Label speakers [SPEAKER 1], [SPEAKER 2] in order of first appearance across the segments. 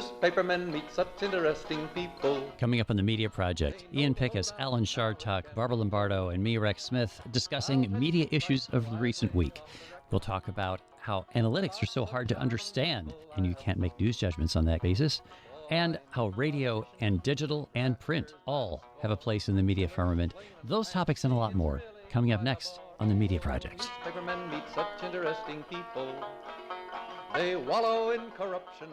[SPEAKER 1] newspapermen meet such interesting people.
[SPEAKER 2] Coming up on the Media Project, Ian Pickus, Alan Chartock, Barbara Lombardo, and me, Rex Smith, discussing media issues of the recent week. We'll talk about how analytics are so hard to understand, and you can't make news judgments on that basis, and how radio and digital and print all have a place in the media firmament. Those topics and a lot more coming up next on the Media Project.
[SPEAKER 1] Newspapermen meet such interesting people. They wallow in corruption.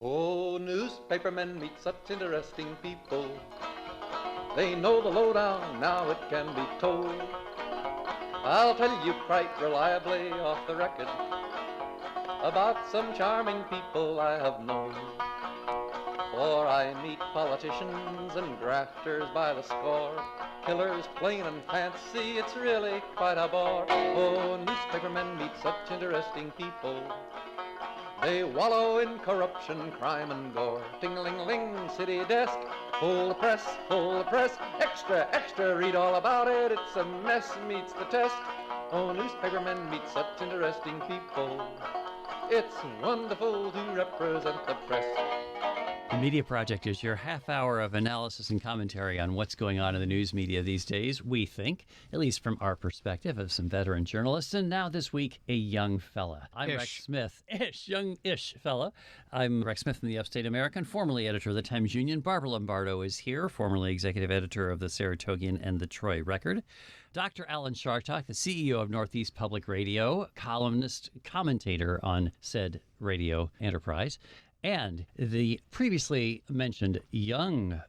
[SPEAKER 1] Oh, newspapermen meet such interesting people. They know the lowdown, now it can be told. I'll tell you quite reliably off the record about some charming people I have known. For I meet politicians and grafters by the score, killers plain and fancy, it's really quite a bore. Oh, newspapermen meet such interesting people. They wallow in corruption, crime and gore. Ting-a-ling-ling, city desk, full of press, extra, extra, read all about it, it's a mess, meets the test. Oh, newspapermen meet such interesting people. It's wonderful to represent the press.
[SPEAKER 2] The Media Project is your half hour of analysis and commentary on what's going on in the news media these days, we think, at least from our perspective of some veteran journalists. And now this week, a young fella. I'm Rex Smith. Young-ish fella. I'm Rex Smith from the Upstate American, formerly editor of the Times-Union. Barbara Lombardo is here, formerly executive editor of the Saratogian and the Troy Record. Dr. Alan Chartock, the CEO of Northeast Public Radio, columnist, commentator on said radio enterprise. And the previously mentioned younger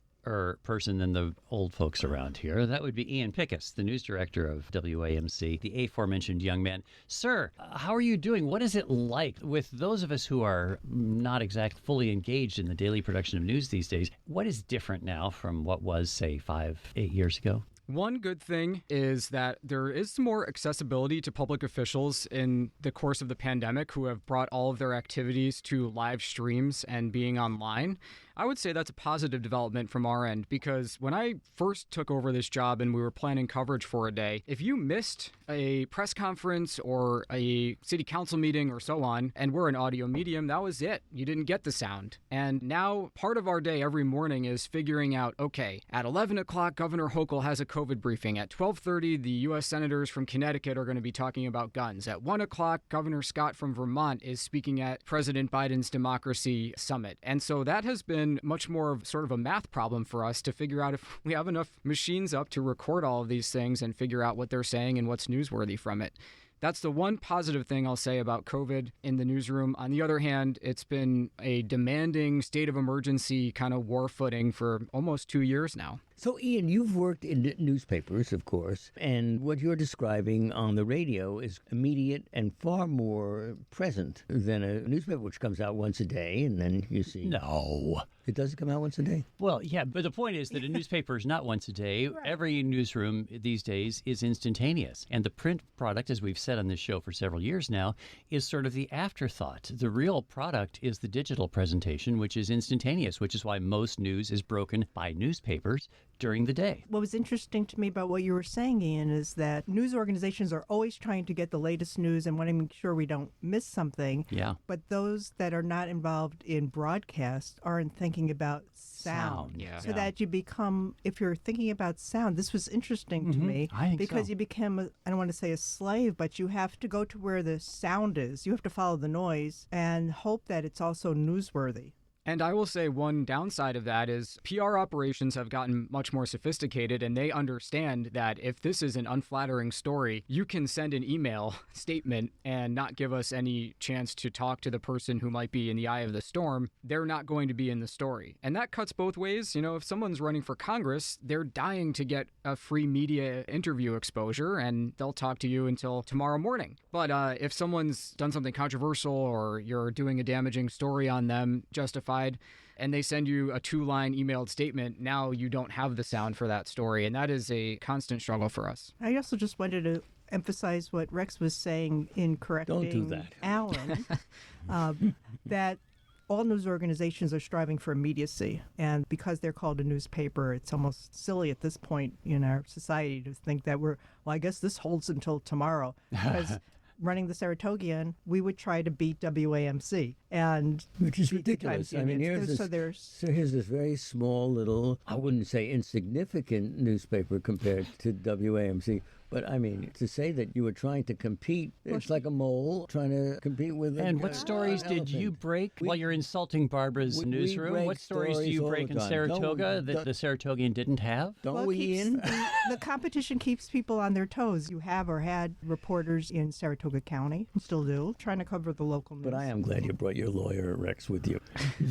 [SPEAKER 2] person than the old folks around here, that would be Ian Pickus, the news director of WAMC, the aforementioned young man. Sir, how are you doing? What is it like with those of us who are not exactly fully engaged in the daily production of news these days? What is different now from what was, say, 5-8 years ago?
[SPEAKER 3] One good thing is that there is more accessibility to public officials in the course of the pandemic who have brought all of their activities to live streams and being online. I would say that's a positive development from our end, because when I first took over this job and we were planning coverage for a day, if you missed a press conference or a city council meeting or so on, and we're an audio medium, that was it. You didn't get the sound. And now part of our day every morning is figuring out, okay, at 11 o'clock, Governor Hochul has a COVID briefing. At 12:30, the U.S. senators from Connecticut are going to be talking about guns. At 1 o'clock, Governor Scott from Vermont is speaking at President Biden's Democracy Summit. And so that has been much more of sort of a math problem for us to figure out if we have enough machines up to record all of these things and figure out what they're saying and what's newsworthy from it. That's the one positive thing I'll say about COVID in the newsroom. On the other hand, it's been a demanding state of emergency kind of war footing for almost 2 years now.
[SPEAKER 4] So, Ian, you've worked in newspapers, of course, and what you're describing on the radio is immediate and far more present than a newspaper, which comes out once a day, and then you see...
[SPEAKER 2] No.
[SPEAKER 4] It doesn't come out once a day?
[SPEAKER 2] Well, yeah, but the point is that a newspaper is not once a day. Right. Every newsroom these days is instantaneous. And the print product, as we've said on this show for several years now, is sort of the afterthought. The real product is the digital presentation, which is instantaneous, which is why most news is broken by newspapers during the day.
[SPEAKER 5] What was interesting to me about what you were saying, Ian, is that news organizations are always trying to get the latest news and wanting to make sure we don't miss something.
[SPEAKER 2] Yeah.
[SPEAKER 5] But those that are not involved in broadcast aren't thinking about sound. So that you become, if you're thinking about sound, this was interesting to me.
[SPEAKER 2] I think
[SPEAKER 5] because
[SPEAKER 2] so.
[SPEAKER 5] you become, I don't want to say a slave, but you have to go to where the sound is. You have to follow the noise and hope that it's also newsworthy.
[SPEAKER 3] And I will say one downside of that is PR operations have gotten much more sophisticated, and they understand that if this is an unflattering story, you can send an email statement and not give us any chance to talk to the person who might be in the eye of the storm. They're not going to be in the story. And that cuts both ways. You know, if someone's running for Congress, they're dying to get a free media interview exposure, and they'll talk to you until tomorrow morning. But if someone's done something controversial or you're doing a damaging story on them, justified, and they send you a 2-line emailed statement, now you don't have the sound for that story. And that is a constant struggle for us.
[SPEAKER 5] I also just wanted to emphasize what Rex was saying in correcting
[SPEAKER 4] Don't do that.
[SPEAKER 5] Alan, that all news organizations are striving for immediacy. And because they're called a newspaper, it's almost silly at this point in our society to think that I guess this holds until tomorrow. Because running the Saratogian, we would try to beat WAMC, and
[SPEAKER 4] which is ridiculous. I mean, here's this very small little, I wouldn't say insignificant newspaper compared to WAMC. But, I mean, to say that you were trying to compete, it's like a mole trying to compete with
[SPEAKER 2] And what stories did you break while you're insulting Barbara's newsroom? What stories do you break in Saratoga that the Saratogian didn't have?
[SPEAKER 5] The competition keeps people on their toes. You have or had reporters in Saratoga County, and still do, trying to cover the local news.
[SPEAKER 4] But I am glad you brought your lawyer, Rex, with you.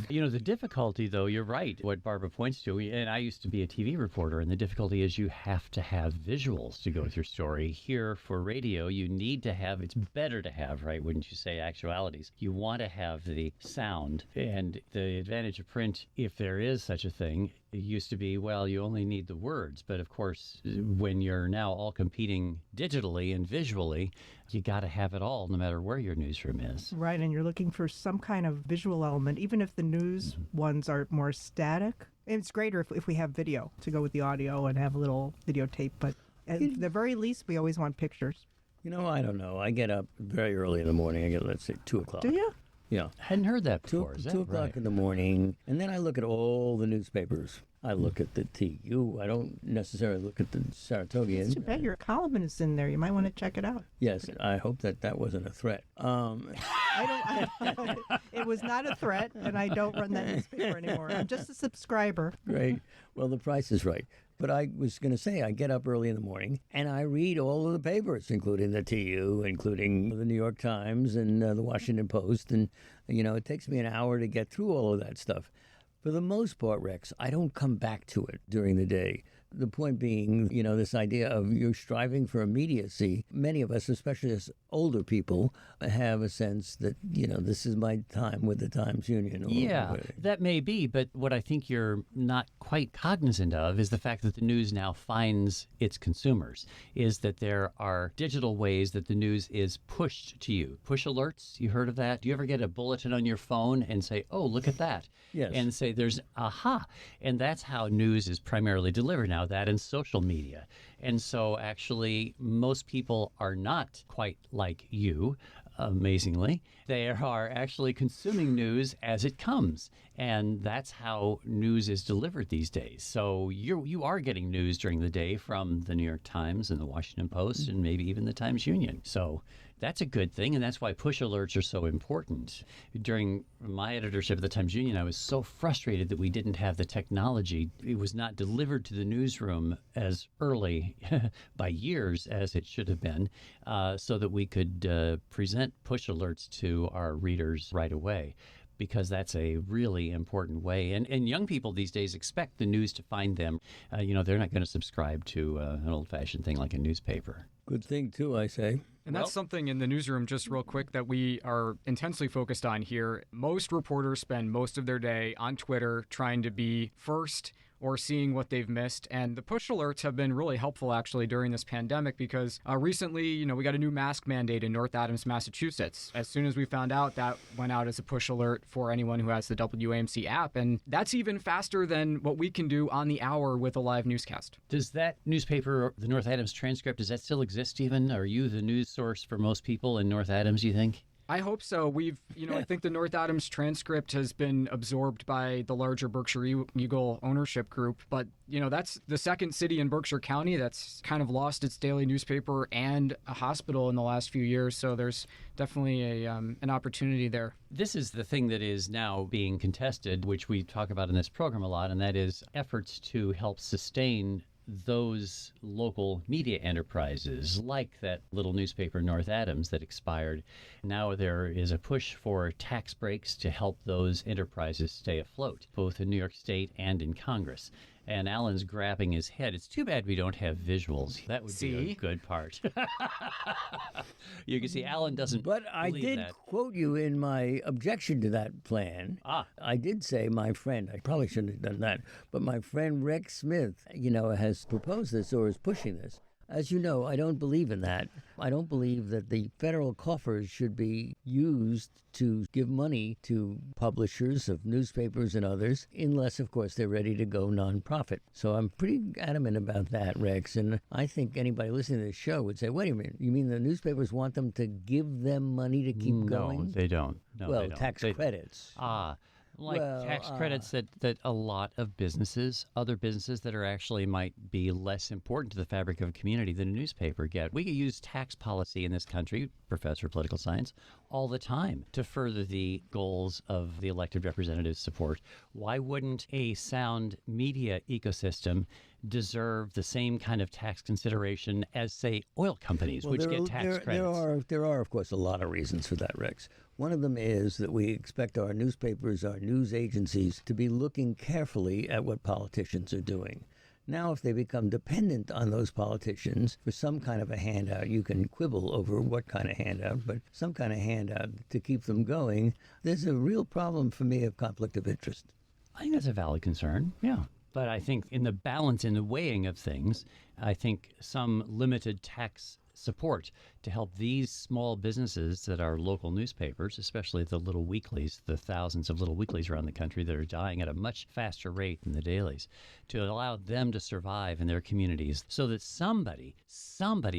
[SPEAKER 2] You know, the difficulty, though, you're right, what Barbara points to, and I used to be a TV reporter, and the difficulty is you have to have visuals to go through story. Here for radio, you need to have, it's better to have, right, wouldn't you say, actualities. You want to have the sound, and the advantage of print, if there is such a thing, it used to be, well, you only need the words. But of course, when you're now all competing digitally and visually, you got to have it all, no matter where your newsroom is.
[SPEAKER 5] Right, and you're looking for some kind of visual element, even if the news ones are more static. It's greater if we have video to go with the audio and have a little videotape, but at the very least, we always want pictures.
[SPEAKER 4] You know, I don't know. I get up very early in the morning. I get, let's say, 2 o'clock.
[SPEAKER 5] Do you?
[SPEAKER 4] Yeah.
[SPEAKER 2] Hadn't heard that before.
[SPEAKER 4] 2 o'clock in the morning, and then I look at all the newspapers. I look at the TU. I don't necessarily look at the Saratogian.
[SPEAKER 5] It's too bad your column is in there. You might want to check it out.
[SPEAKER 4] Yes, I hope that wasn't a threat.
[SPEAKER 5] It was not a threat, and I don't run that newspaper anymore. I'm just a subscriber.
[SPEAKER 4] Great. Well, the price is right. But I was going to say, I get up early in the morning, and I read all of the papers, including the TU, including the New York Times and the Washington Post. And, you know, it takes me an hour to get through all of that stuff. For the most part, Rex, I don't come back to it during the day. The point being, you know, this idea of you're striving for immediacy. Many of us, especially as older people, have a sense that, you know, this is my time with the Times Union.
[SPEAKER 2] Yeah, that may be, but what I think you're not quite cognizant of is the fact that the news now finds its consumers, is that there are digital ways that the news is pushed to you. Push alerts, you heard of that? Do you ever get a bulletin on your phone and say, oh, look at that?
[SPEAKER 4] Yes.
[SPEAKER 2] And say there's aha. And that's how news is primarily delivered now, that and social media. And so actually most people are not quite like you, amazingly. They are actually consuming news as it comes. And that's how news is delivered these days. So you are getting news during the day from the New York Times and the Washington Post and maybe even the Times Union. So that's a good thing, and that's why push alerts are so important. During my editorship of the Times Union, I was so frustrated that we didn't have the technology. It was not delivered to the newsroom as early by years as it should have been, so that we could present push alerts to our readers right away, because that's a really important way. And young people these days expect the news to find them. You know, they're not going to subscribe to an old-fashioned thing like a newspaper.
[SPEAKER 4] Good thing, too, I say.
[SPEAKER 3] And that's something in the newsroom, just real quick, that we are intensely focused on here. Most reporters spend most of their day on Twitter trying to be first or seeing what they've missed. And the push alerts have been really helpful, actually, during this pandemic, because recently, you know, we got a new mask mandate in North Adams, Massachusetts. As soon as we found out, that went out as a push alert for anyone who has the WAMC app. And that's even faster than what we can do on the hour with a live newscast.
[SPEAKER 2] Does that newspaper, the North Adams Transcript, does that still exist even? Are you the news source for most people in North Adams, you think?
[SPEAKER 3] I hope so. I think the North Adams transcript has been absorbed by the larger Berkshire Eagle ownership group. But, that's the second city in Berkshire County that's kind of lost its daily newspaper and a hospital in the last few years. So there's definitely an opportunity there.
[SPEAKER 2] This is the thing that is now being contested, which we talk about in this program a lot, and that is efforts to help sustain those local media enterprises, like that little newspaper North Adams that expired. Now there is a push for tax breaks to help those enterprises stay afloat, both in New York State and in Congress. And Alan's grabbing his head. It's too bad we don't have visuals. That would be a good part. You can see Alan doesn't
[SPEAKER 4] But I
[SPEAKER 2] believe
[SPEAKER 4] did
[SPEAKER 2] that.
[SPEAKER 4] quote you in my objection to that plan. I did say my friend, I probably shouldn't have done that, but my friend Rex Smith, has proposed this or is pushing this. As you know, I don't believe in that. I don't believe that the federal coffers should be used to give money to publishers of newspapers and others, unless, of course, they're ready to go nonprofit. So I'm pretty adamant about that, Rex. And I think anybody listening to this show would say, wait a minute, you mean the newspapers want them to give them money to keep going?
[SPEAKER 2] No, they don't. No,
[SPEAKER 4] well,
[SPEAKER 2] they don't.
[SPEAKER 4] tax credits.
[SPEAKER 2] Tax credits that a lot of businesses, other businesses that are actually might be less important to the fabric of a community than a newspaper get. We could use tax policy in this country, professor of political science, all the time to further the goals of the elected representatives' support. Why wouldn't a sound media ecosystem deserve the same kind of tax consideration as, say, oil companies, which get tax credits?
[SPEAKER 4] There are, of course, a lot of reasons for that, Rex. One of them is that we expect our newspapers, our news agencies, to be looking carefully at what politicians are doing. Now, if they become dependent on those politicians for some kind of a handout, you can quibble over what kind of handout, but some kind of handout to keep them going, there's a real problem for me of conflict of interest.
[SPEAKER 2] I think that's a valid concern, yeah. But I think in the balance, in the weighing of things, I think some limited tax support to help these small businesses that are local newspapers, especially the little weeklies, the thousands of little weeklies around the country that are dying at a much faster rate than the dailies, to allow them to survive in their communities so that somebody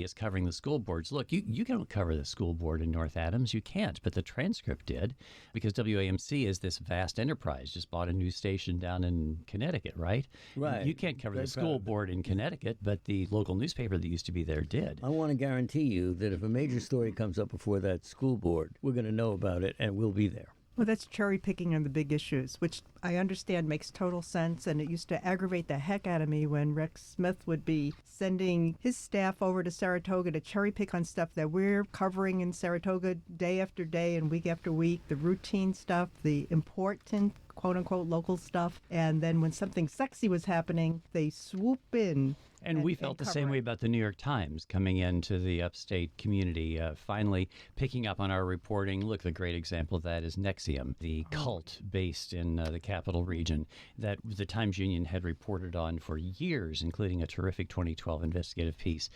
[SPEAKER 2] is covering the school boards. Look, you can't cover the school board in North Adams. You can't, but the transcript did, because WAMC is this vast enterprise, just bought a new station down in Connecticut, right?
[SPEAKER 4] Right.
[SPEAKER 2] You can't cover the school board in Connecticut, but the local newspaper that used to be there did.
[SPEAKER 4] I want to guarantee you that if a major story comes up before that school board, we're going to know about it and we'll be there.
[SPEAKER 5] Well, that's cherry picking on the big issues, which I understand makes total sense. And it used to aggravate the heck out of me when Rex Smith would be sending his staff over to Saratoga to cherry pick on stuff that we're covering in Saratoga day after day and week after week, the routine stuff, the important quote unquote local stuff. And then when something sexy was happening, they swoop in.
[SPEAKER 2] And we felt the same way about the New York Times coming into the upstate community, finally picking up on our reporting. Look, the great example of that is Nexium, the cult based in the capital region that the Times Union had reported on for years, including a terrific 2012 investigative piece.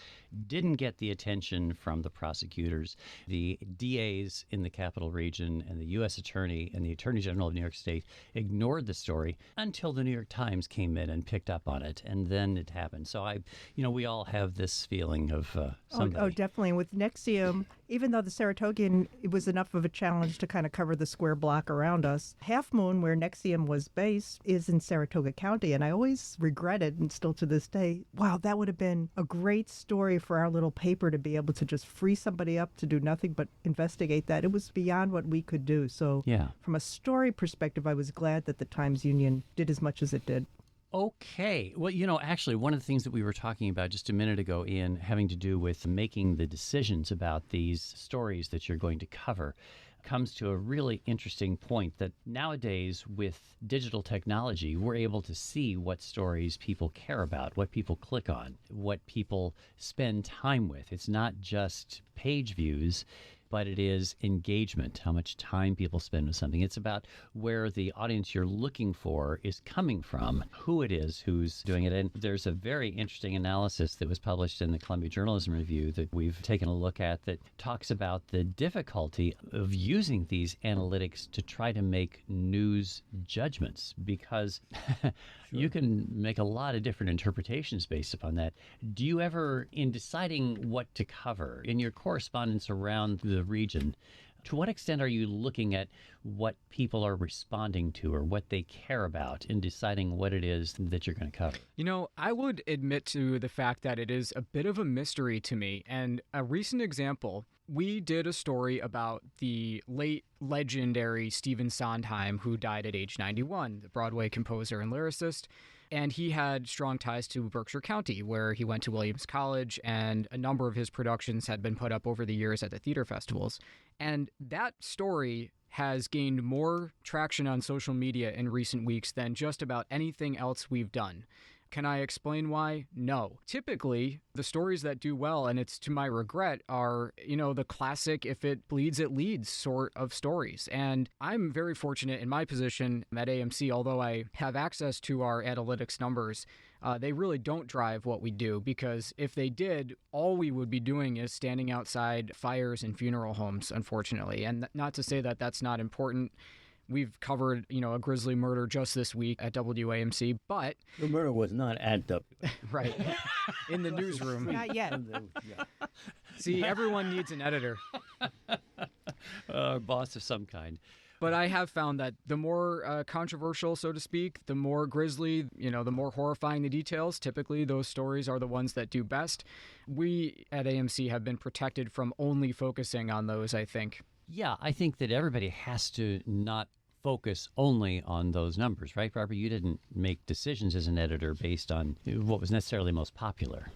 [SPEAKER 2] Didn't get the attention from the prosecutors. The DAs in the capital region and the U.S. Attorney and the Attorney General of New York State ignored the story until the New York Times came in and picked up on it, and then it happened. So we all have this feeling of somebody.
[SPEAKER 5] Oh, definitely. With Nexium, even though the Saratogian, it was enough of a challenge to kind of cover the square block around us. Half Moon, where Nexium was based, is in Saratoga County, and I always regretted, and still to this day, wow, that would have been a great story for our little paper to be able to just free somebody up to do nothing but investigate that. It was beyond what we could do. So from a story perspective, I was glad that the Times Union did as much as it did.
[SPEAKER 2] Okay. Well, actually, one of the things that we were talking about just a minute ago, Ian, having to do with making the decisions about these stories that you're going to cover, comes to a really interesting point that nowadays with digital technology, we're able to see what stories people care about, what people click on, what people spend time with. It's not just page views, but it is engagement, how much time people spend with something. It's about where the audience you're looking for is coming from, who it is who's doing it. And there's a very interesting analysis that was published in the Columbia Journalism Review that we've taken a look at that talks about the difficulty of using these analytics to try to make news judgments, because you can make a lot of different interpretations based upon that. Do you ever, in deciding what to cover in your correspondence around the region, To what extent are you looking at what people are responding to or what they care about in deciding what it is that you're going to cover?
[SPEAKER 3] You know, I would admit to the fact that it is a bit of a mystery to me. And a recent example, we did a story about the late legendary Stephen Sondheim, who died at age 91, the Broadway composer and lyricist. And he had strong ties to Berkshire County, where he went to Williams College, and a number of his productions had been put up over the years at the theater festivals. And that story has gained more traction on social media in recent weeks than just about anything else we've done. Can I explain why? No. Typically, the stories that do well, and it's to my regret, are, the classic if it bleeds, it leads sort of stories. And I'm very fortunate in my position at AMC, although I have access to our analytics numbers, they really don't drive what we do, because if they did, all we would be doing is standing outside fires and funeral homes, unfortunately. And not to say that that's not important. We've covered, a grisly murder just this week at WAMC, but...
[SPEAKER 4] The murder was not at W.
[SPEAKER 3] Right. In the newsroom.
[SPEAKER 5] Not yet.
[SPEAKER 3] See, everyone needs an editor.
[SPEAKER 2] Boss of some kind.
[SPEAKER 3] But I have found that the more controversial, so to speak, the more grisly, the more horrifying the details, typically those stories are the ones that do best. We at AMC have been protected from only focusing on those, I think.
[SPEAKER 2] Yeah, I think that everybody has to not focus only on those numbers, right, Barbara? You didn't make decisions as an editor based on what was necessarily most popular.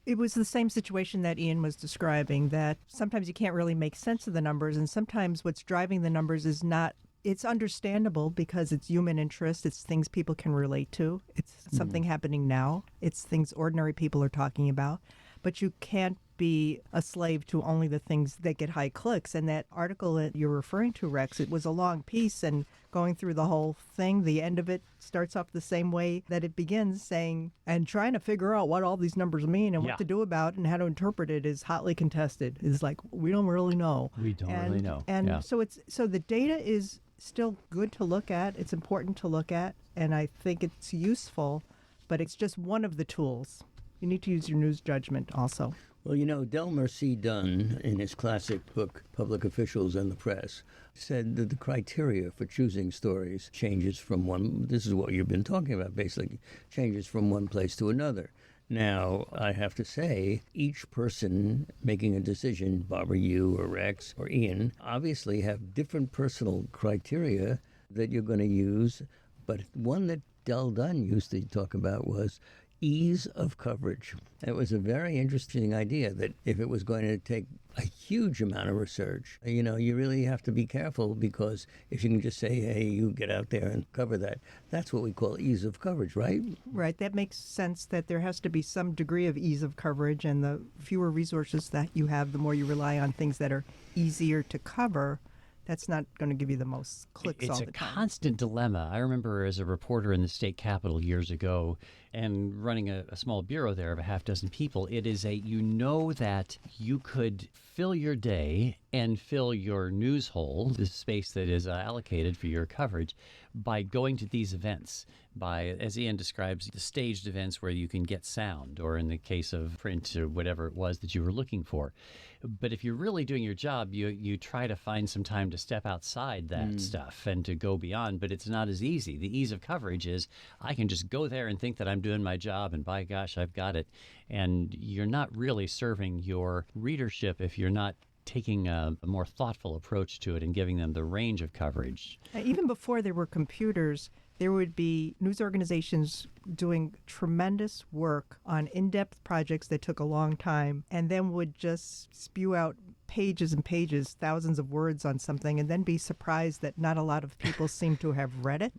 [SPEAKER 5] It was the same situation that Ian was describing, that sometimes you can't really make sense of the numbers, and sometimes what's driving the numbers is not, it's understandable because it's human interest, it's things people can relate to, it's something happening now, it's things ordinary people are talking about, but you can't be a slave to only the things that get high clicks. And that article that you're referring to, Rex, it was a long piece, and going through the whole thing, the end of it starts off the same way that it begins, saying, and trying to figure out what all these numbers mean and what to do about it and how to interpret it is hotly contested. It's like, we don't really know.
[SPEAKER 2] We don't really know.
[SPEAKER 5] And so the data is still good to look at. It's important to look at, and I think it's useful, but it's just one of the tools. You need to use your news judgment also.
[SPEAKER 4] Well, Delmer C. Dunn, in his classic book, Public Officials and the Press, said that the criteria for choosing stories changes from this is what you've been talking about, basically, changes from one place to another. Now, I have to say, each person making a decision, Barbara, you or Rex or Ian, obviously have different personal criteria that you're going to use, but one that Del Dunn used to talk about was ease of coverage. It was a very interesting idea that if it was going to take a huge amount of research, you really have to be careful, because if you can just say, hey, you get out there and cover that, that's what we call ease of coverage, right?
[SPEAKER 5] Right. That makes sense, that there has to be some degree of ease of coverage, and the fewer resources that you have, the more you rely on things that are easier to cover. That's not going to give you the most clicks all the time.
[SPEAKER 2] It's a constant dilemma. I remember as a reporter in the state capitol years ago and running a small bureau there of a half dozen people, it is that you could fill your day and fill your news hole, the space that is allocated for your coverage, by going to these events, by, as Ian describes, the staged events where you can get sound, or in the case of print or whatever it was that you were looking for. But if you're really doing your job, you try to find some time to step outside that stuff and to go beyond, but it's not as easy. The ease of coverage is I can just go there and think that I'm doing my job, and by gosh, I've got it. And you're not really serving your readership if you're not taking a more thoughtful approach to it and giving them the range of coverage.
[SPEAKER 5] Even before there were computers, there would be news organizations doing tremendous work on in-depth projects that took a long time, and then would just spew out pages and pages, thousands of words on something, and then be surprised that not a lot of people seem to have read it.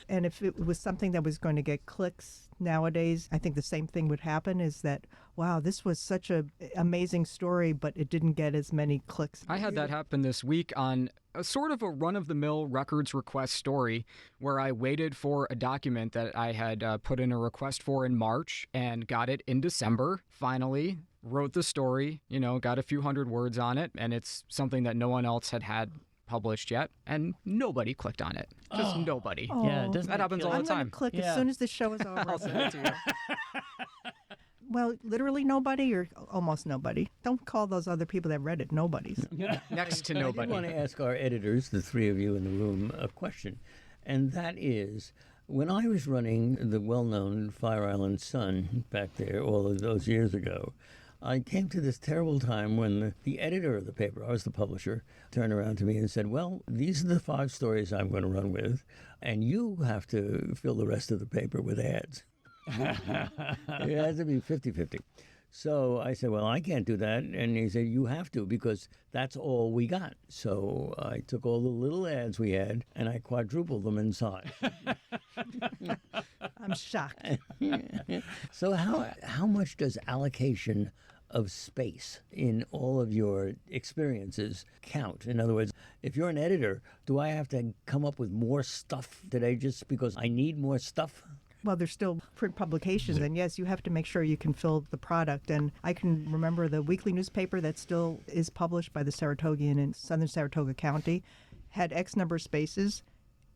[SPEAKER 5] And if it was something that was going to get clicks nowadays, I think the same thing would happen, is that, wow, this was such an amazing story, but it didn't get as many clicks.
[SPEAKER 3] I had that happen this week on a sort of a run-of-the-mill records request story, where I waited for a document that I had put in a request for in March and got it in December, finally. Wrote the story, got a few hundred words on it, and it's something that no one else had published yet, and nobody clicked on it. Just nobody.
[SPEAKER 2] Yeah, doesn't
[SPEAKER 3] that happens all the
[SPEAKER 5] I'm
[SPEAKER 3] time.
[SPEAKER 5] going to click as soon as the show is over.
[SPEAKER 3] I'll send it to you.
[SPEAKER 5] Well, literally nobody or almost nobody. Don't call those other people that read it nobodies.
[SPEAKER 3] Next to
[SPEAKER 4] I did
[SPEAKER 3] nobody.
[SPEAKER 4] want to ask our editors, the three of you in the room, a question. And that is, when I was running the well-known Fire Island Sun back there all of those years ago, I came to this terrible time when the editor of the paper, I was the publisher, turned around to me and said, well, these are the 5 stories I'm going to run with, and you have to fill the rest of the paper with ads. It has to be 50-50. So I said, well, I can't do that. And he said, you have to, because that's all we got. So I took all the little ads we had and I quadrupled them in size.
[SPEAKER 5] I'm shocked.
[SPEAKER 4] So how much does allocation of space in all of your experiences count? In other words, if you're an editor, do I have to come up with more stuff today just because I need more stuff?
[SPEAKER 5] Well, there's still print publications, and yes, you have to make sure you can fill the product. And I can remember the weekly newspaper that still is published by the Saratogian in southern Saratoga County had X number of spaces.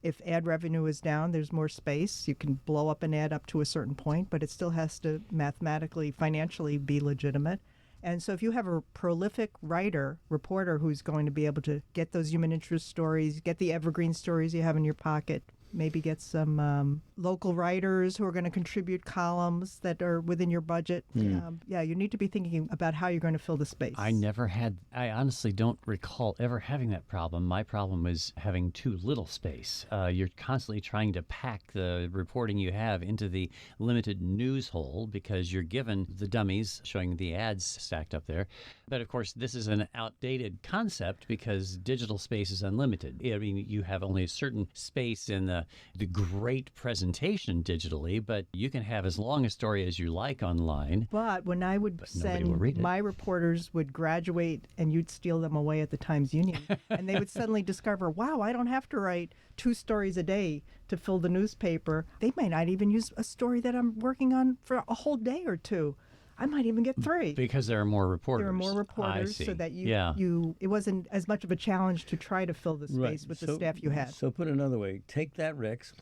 [SPEAKER 5] If ad revenue is down, there's more space. You can blow up an ad up to a certain point, but it still has to mathematically, financially be legitimate. And so if you have a prolific writer, reporter who's going to be able to get those human interest stories, get the evergreen stories you have in your pocket, maybe get some local writers who are going to contribute columns that are within your budget. You need to be thinking about how you're going to fill the space.
[SPEAKER 2] I honestly don't recall ever having that problem. My problem was having too little space. You're constantly trying to pack the reporting you have into the limited news hole because you're given the dummies showing the ads stacked up there. But of course, this is an outdated concept because digital space is unlimited. I mean, you have only a certain space in the great presentation digitally, but you can have as long a story as you like online.
[SPEAKER 5] But when I would send, my reporters would graduate and you'd steal them away at the Times Union. And they would suddenly discover, wow, I don't have to write 2 stories a day to fill the newspaper. They might not even use a story that I'm working on for a whole day or 2. I might even get 3.
[SPEAKER 2] Because there are more reporters.
[SPEAKER 5] There are more reporters, so that it wasn't as much of a challenge to try to fill the space with the staff you had.
[SPEAKER 4] So put another way, take that, Rex.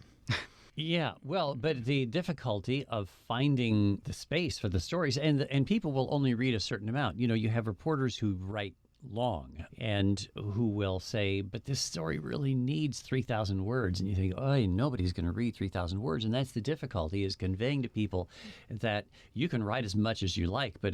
[SPEAKER 2] Yeah, well, but the difficulty of finding the space for the stories, and people will only read a certain amount. You know, you have reporters who write long and who will say, but this story really needs 3,000 words. And you think, oh, nobody's going to read 3,000 words. And that's the difficulty, is conveying to people that you can write as much as you like, but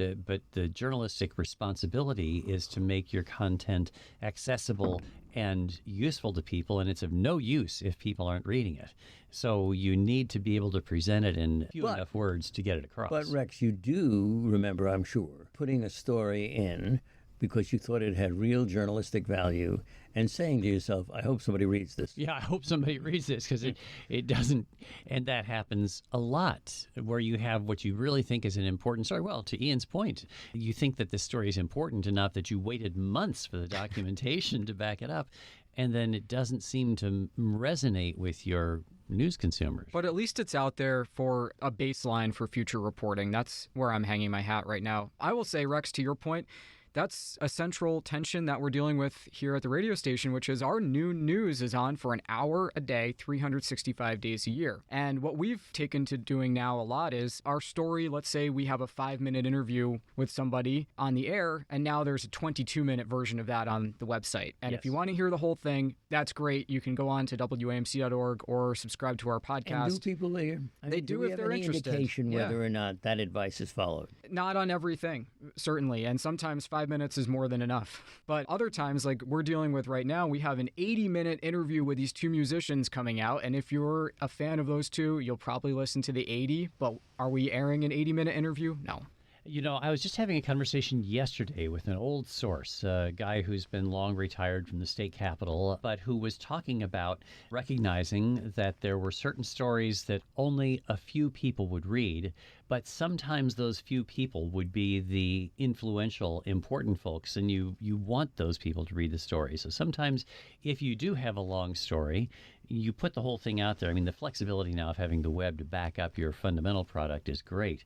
[SPEAKER 2] the journalistic responsibility is to make your content accessible and useful to people, and it's of no use if people aren't reading it. So you need to be able to present it in few enough words to get it across.
[SPEAKER 4] But Rex, you do remember, I'm sure, putting a story in because you thought it had real journalistic value and saying to yourself, I hope somebody reads this.
[SPEAKER 2] Yeah, I hope somebody reads this, because it doesn't. And that happens a lot, where you have what you really think is an important story. Well, to Ian's point, you think that this story is important enough that you waited months for the documentation to back it up, and then it doesn't seem to resonate with your news consumers.
[SPEAKER 3] But at least it's out there for a baseline for future reporting. That's where I'm hanging my hat right now. I will say, Rex, to your point, that's a central tension that we're dealing with here at the radio station, which is our new news is on for an hour a day, 365 days a year. And what we've taken to doing now a lot is our story, let's say we have a 5-minute interview with somebody on the air, and now there's a 22-minute version of that on the website. And if you want to hear the whole thing, that's great. You can go on to WAMC.org or subscribe to our podcast.
[SPEAKER 4] And do people there?
[SPEAKER 3] They do if they're interested.
[SPEAKER 4] Do we have any indication whether or not that advice is followed?
[SPEAKER 3] Not on everything, certainly. And sometimes 5 minutes is more than enough. But other times, like we're dealing with right now, we have an 80-minute interview with these 2 musicians coming out. And if you're a fan of those 2, you'll probably listen to the 80. But are we airing an 80-minute interview? No.
[SPEAKER 2] You know, I was just having a conversation yesterday with an old source, a guy who's been long retired from the state capitol, but who was talking about recognizing that there were certain stories that only a few people would read, but sometimes those few people would be the influential, important folks, and you want those people to read the story. So sometimes if you do have a long story, you put the whole thing out there. I mean, the flexibility now of having the web to back up your fundamental product is great.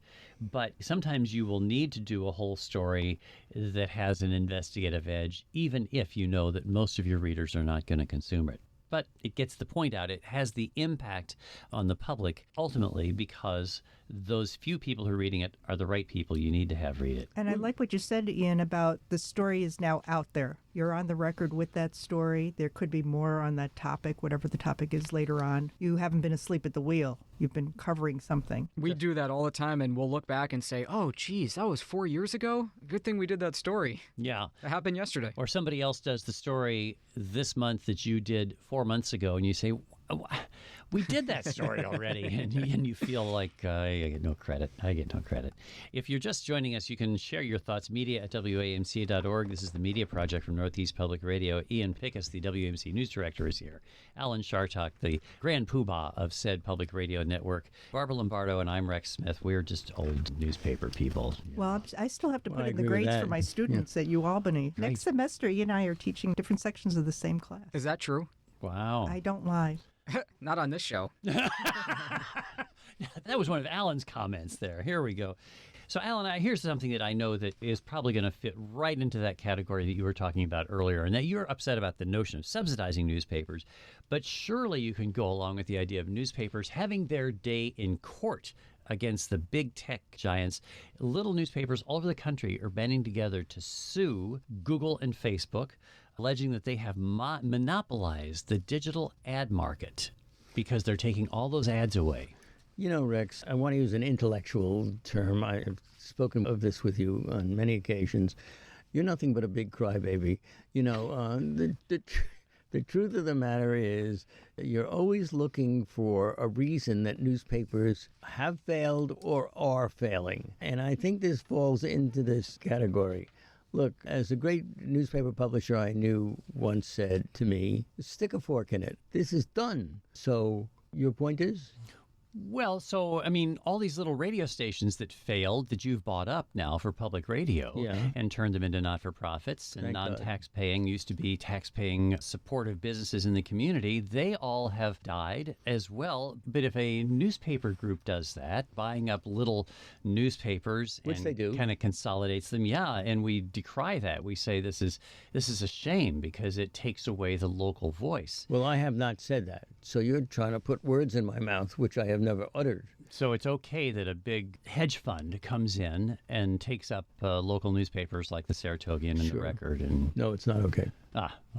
[SPEAKER 2] But sometimes you will need to do a whole story that has an investigative edge, even if you know that most of your readers are not going to consume it. but it gets the point out. It has the impact on the public ultimately because those few people who are reading it are the right people you need to have read it.
[SPEAKER 5] And I like what you said, Ian, about the story is now out there. You're on the record with that story. There could be more on that topic, whatever the topic is later on. You haven't been asleep at the wheel. You've been covering something.
[SPEAKER 3] We do that all the time, and we'll look back and say, oh, geez, that was 4 years ago? Good thing we did that story.
[SPEAKER 2] Yeah.
[SPEAKER 3] It happened yesterday.
[SPEAKER 2] Or somebody else does the story this month that you did 4 months ago, and you say, we did that story already, and you feel like I get no credit. I get no credit. If you're just joining us, you can share your thoughts, media@wamc.org. This is the Media Project from Northeast Public Radio. Ian Pickus, the WAMC News Director, is here. Alan Chartock, the grand poobah of said public radio network. Barbara Lombardo, and I'm Rex Smith. We're just old newspaper people.
[SPEAKER 5] Well, I still have to put
[SPEAKER 4] I
[SPEAKER 5] in the
[SPEAKER 4] agree with
[SPEAKER 5] grades
[SPEAKER 4] that.
[SPEAKER 5] for my students at Albany.
[SPEAKER 2] Right.
[SPEAKER 5] Next semester, Ian and I are teaching different sections of the same class.
[SPEAKER 3] Is that true?
[SPEAKER 2] Wow.
[SPEAKER 5] I don't lie.
[SPEAKER 3] Not on this show.
[SPEAKER 2] That was one of Alan's comments there. Here we go. So, Alan, here's something that I know that is probably going to fit right into that category that you were talking about earlier, and that you're upset about the notion of subsidizing newspapers. But surely you can go along with the idea of newspapers having their day in court against the big tech giants. Little newspapers all over the country are banding together to sue Google and Facebook, alleging that they have monopolized the digital ad market because they're taking all those ads away.
[SPEAKER 4] You know, Rex, I want to use an intellectual term. I have spoken of this with you on many occasions. You're nothing but a big crybaby. You know, the truth of the matter is you're always looking for a reason that newspapers have failed or are failing. And I think this falls into this category. Look, as a great newspaper publisher I knew once said to me, stick a fork in it. This is done. So your point is?
[SPEAKER 2] Well, so, I mean, all these little radio stations that failed that you've bought up now for public radio and turned them into not-for-profits and
[SPEAKER 4] Thank God.
[SPEAKER 2] non-tax-paying, used to be tax-paying supportive businesses in the community, they all have died as well. But if a newspaper group does that, buying up little newspapers
[SPEAKER 4] Which
[SPEAKER 2] and
[SPEAKER 4] they do.
[SPEAKER 2] kind of consolidates them, and we decry that. We say this is a shame because it takes away the local voice.
[SPEAKER 4] Well, I have not said that. So you're trying to put words in my mouth, which I have never uttered.
[SPEAKER 2] So it's okay that a big hedge fund comes in and takes up local newspapers like the Saratogian and the
[SPEAKER 4] Sure.
[SPEAKER 2] Record. And
[SPEAKER 4] No, it's not okay.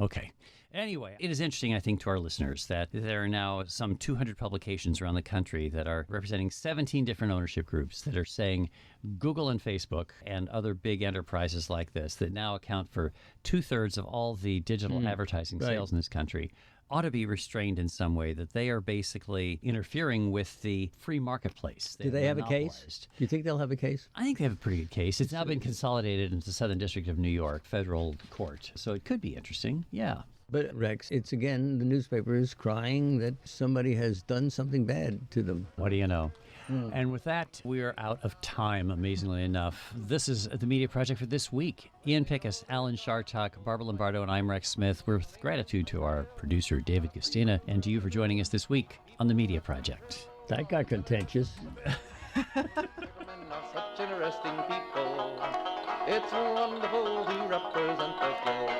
[SPEAKER 2] okay. Anyway, it is interesting, I think, to our listeners that there are now some 200 publications around the country that are representing 17 different ownership groups that are saying Google and Facebook and other big enterprises like this that now account for 2/3 of all the digital advertising
[SPEAKER 4] right.
[SPEAKER 2] sales in this country ought to be restrained in some way, that they are basically interfering with the free marketplace.
[SPEAKER 4] Do they have a case?
[SPEAKER 2] monopolized.
[SPEAKER 4] Do you think they'll have a case?
[SPEAKER 2] I think they have a pretty good case. It's now been consolidated into the Southern District of New York federal court, so it could be interesting. Yeah.
[SPEAKER 4] But, Rex, it's again the newspapers crying that somebody has done something bad to them.
[SPEAKER 2] What do you know? And with that, we are out of time, amazingly enough. This is the Media Project for this week. Ian Pickus, Alan Chartock, Barbara Lombardo, and I'm Rex Smith. With gratitude to our producer, David Gustina, and to you for joining us this week on the Media Project.
[SPEAKER 4] That got contentious.
[SPEAKER 1] Papermen are such interesting people. It's wonderful to represent the globe.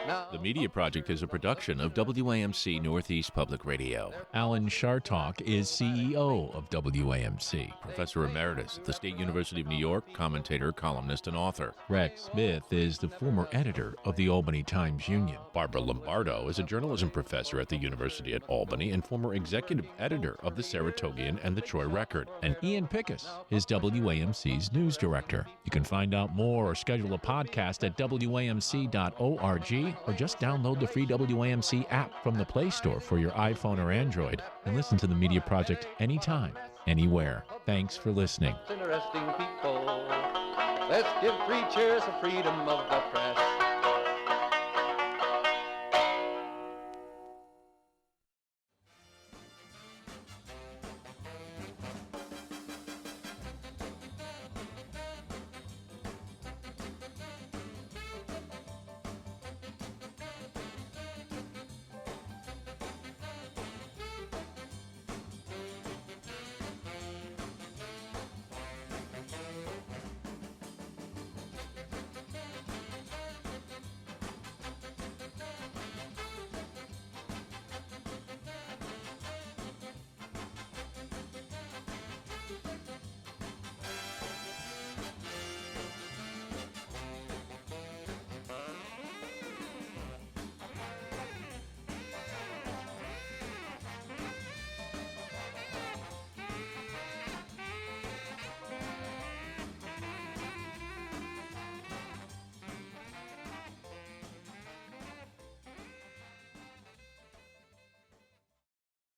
[SPEAKER 1] Now,
[SPEAKER 6] The Media Project is a production of WAMC Northeast Public Radio. Alan Chartock is CEO of WAMC. Professor Emeritus at the State University of New York, commentator, columnist, and author. Rex Smith is the former editor of the Albany Times-Union. Barbara Lombardo is a journalism professor at the University at Albany and former executive editor of the Saratogian and the Troy Record. And Ian Pickus is WAMC's news director. You can find out more or schedule a podcast at WAMC.org or just download the free WAMC app from the Play Store for your iPhone or Android and listen to the Media Project anytime, anywhere. Thanks for listening.
[SPEAKER 1] interesting people. Let's give 3 cheers for freedom of the press.